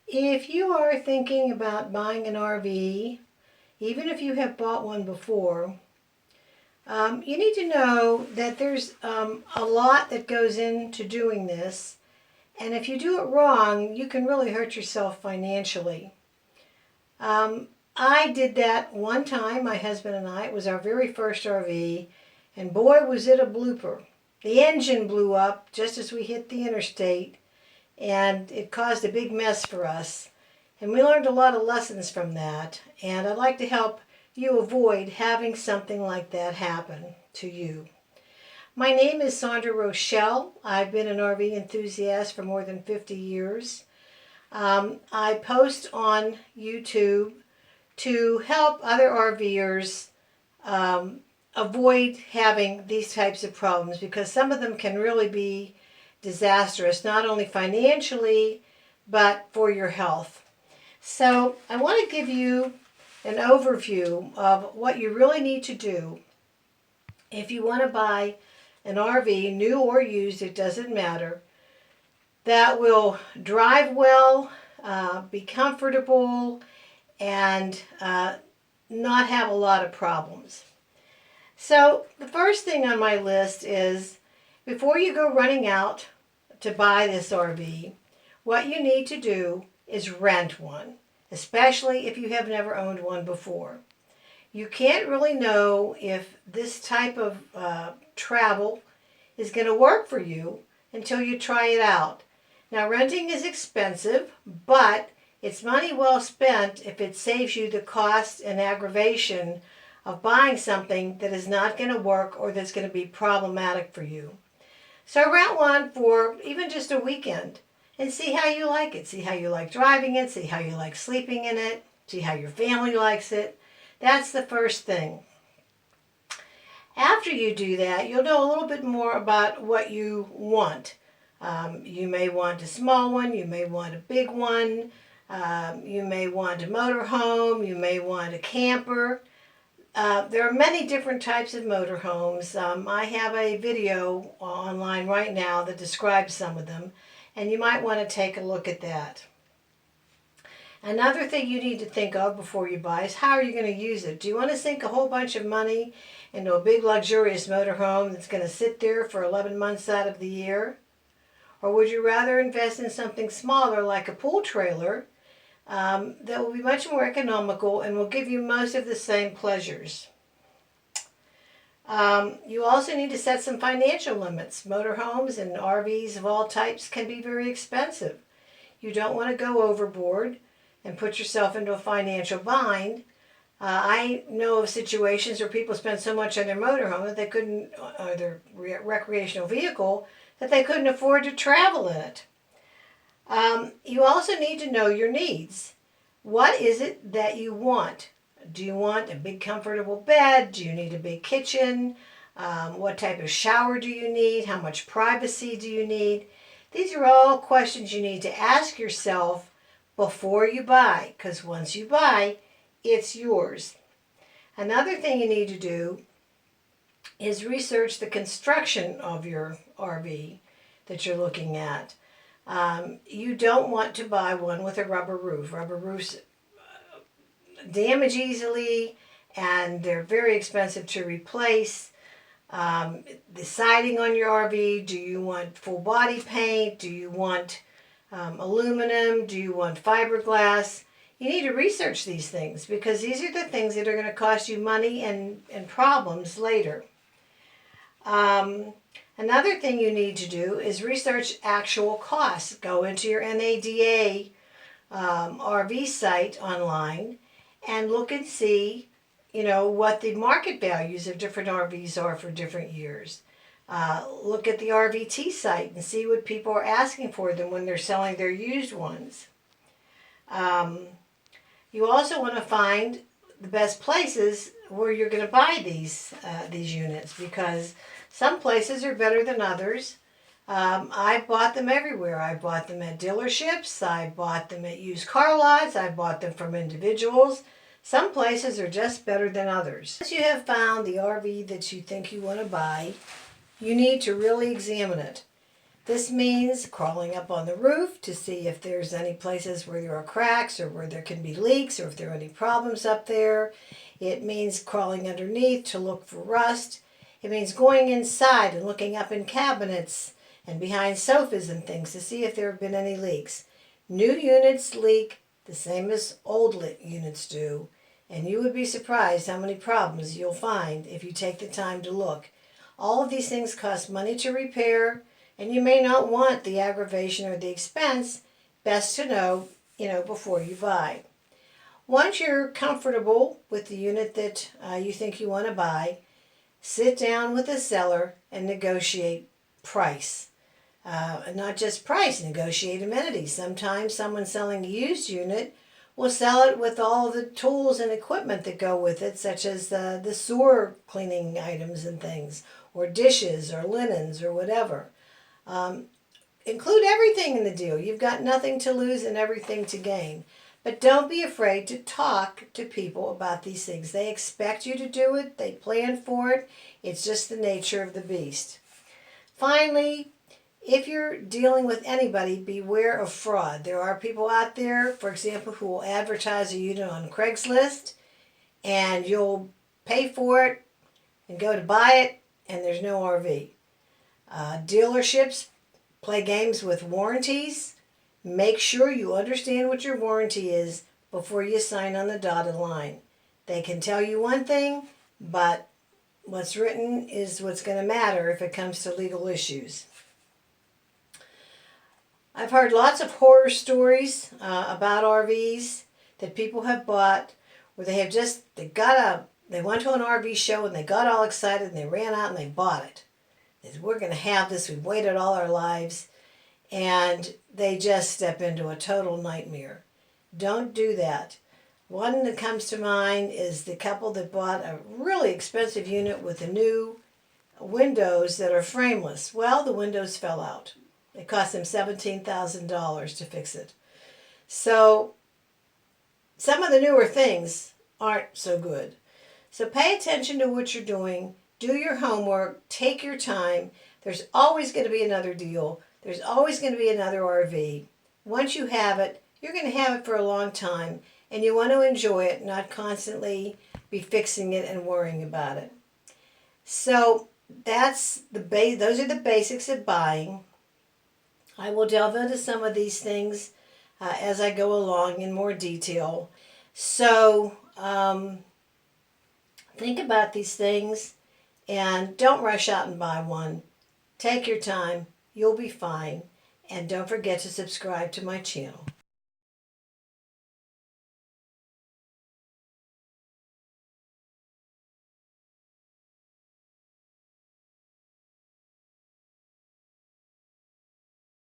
If you are thinking about buying an RV, even if you have bought one before, you need to know that there's a lot that goes into doing this. And if you do it wrong, you can really hurt yourself financially. I did that one time, my husband and I. It was our very first RV, and boy, was it a blooper. The engine blew up just as we hit the interstate, and it caused a big mess for us. And we learned a lot of lessons from that, and I'd like to help you avoid having something like that happen to you. My name is Sandra Rochelle. I've been an RV enthusiast for more than 50 years. I post on YouTube to help other RVers avoid having these types of problems, because some of them can really be disastrous, not only financially, but for your health. So I want to give you an overview of what you really need to do if you want to buy an RV, new or used, it doesn't matter, that will drive well, be comfortable, and not have a lot of problems. So the first thing on my list is, before you go running out to buy this RV, what you need to do is rent one, especially if you have never owned one before. You can't really know if this type of travel is going to work for you until you try it out. Now, renting is expensive, but it's money well spent if it saves you the cost and aggravation of buying something that is not going to work or that's going to be problematic for you. So rent one for even just a weekend and see how you like it. See how you like driving it, see how you like sleeping in it, see how your family likes it. That's the first thing. After you do that, you'll know a little bit more about what you want. You may want a small one, you may want a big one, you may want a motorhome, you may want a camper. There are many different types of motorhomes. I have a video online right now that describes some of them, and you might want to take a look at that. Another thing you need to think of before you buy is, how are you going to use it? Do you want to sink a whole bunch of money into a big luxurious motorhome that's going to sit there for 11 months out of the year? Or would you rather invest in something smaller like a pool trailer that will be much more economical and will give you most of the same pleasures? You also need to set some financial limits. Motorhomes and RVs of all types can be very expensive. You don't want to go overboard and put yourself into a financial bind. I know of situations where people spend so much on their motorhome that they couldn't, or their recreational vehicle, that they couldn't afford to travel in it. You also need to know your needs. What is it that you want? Do you want a big comfortable bed? Do you need a big kitchen? What type of shower do you need? How much privacy do you need? These are all questions you need to ask yourself before you buy, because once you buy, it's yours. Another thing you need to do is research the construction of your RV that you're looking at. You don't want to buy one with a rubber roof. Rubber roofs damage easily, and they're very expensive to replace. The siding on your RV, do you want full body paint? Do you want aluminum? Do you want fiberglass? You need to research these things, because these are the things that are going to cost you money and problems later. Another thing you need to do is research actual costs. Go into your NADA RV site online and look and see, what the market values of different RVs are for different years. Look at the RVT site and see what people are asking for them when they're selling their used ones. You also want to find the best places where you're going to buy these units, because some places are better than others. I've bought them everywhere. I bought them at dealerships. I bought them at used car lots. I bought them from individuals. Some places are just better than others. Once you have found the RV that you think you want to buy, you need to really examine it. This means crawling up on the roof to see if there's any places where there are cracks or where there can be leaks or if there are any problems up there. It means crawling underneath to look for rust. It means going inside and looking up in cabinets and behind sofas and things to see if there have been any leaks. New units leak the same as old units do, and you would be surprised how many problems you'll find if you take the time to look. All of these things cost money to repair, and you may not want the aggravation or the expense. Best to know, before you buy. Once you're comfortable with the unit that you think you want to buy, sit down with the seller and negotiate price. Not just price, negotiate amenities. Sometimes someone selling a used unit will sell it with all the tools and equipment that go with it, such as the sewer cleaning items and things, or dishes or linens or whatever. Include everything in the deal. You've got nothing to lose and everything to gain. But don't be afraid to talk to people about these things. They expect you to do it. They plan for it. It's just the nature of the beast. Finally, if you're dealing with anybody, beware of fraud. There are people out there, for example, who will advertise a unit on Craigslist, and you'll pay for it and go to buy it, and there's no RV. Dealerships play games with warranties. Make sure you understand what your warranty is before you sign on the dotted line. They can tell you one thing, but what's written is what's going to matter if it comes to legal issues. I've heard lots of horror stories about RVs that people have bought where they went to an RV show and they got all excited and they ran out and they bought it. They said, we're going to have this, we've waited all our lives, and they just step into a total nightmare. Don't do that. One that comes to mind is the couple that bought a really expensive unit with the new windows that are frameless. Well, the windows fell out. It cost them $17,000 to fix it. So some of the newer things aren't so good. So pay attention to what you're doing. Do your homework. Take your time. There's always going to be another deal. There's always going to be another RV. Once you have it, you're going to have it for a long time, and you want to enjoy it, not constantly be fixing it and worrying about it. So those are the basics of buying. I will delve into some of these things as I go along in more detail. So think about these things and don't rush out and buy one. Take your time. You'll be fine. And don't forget to subscribe to my channel.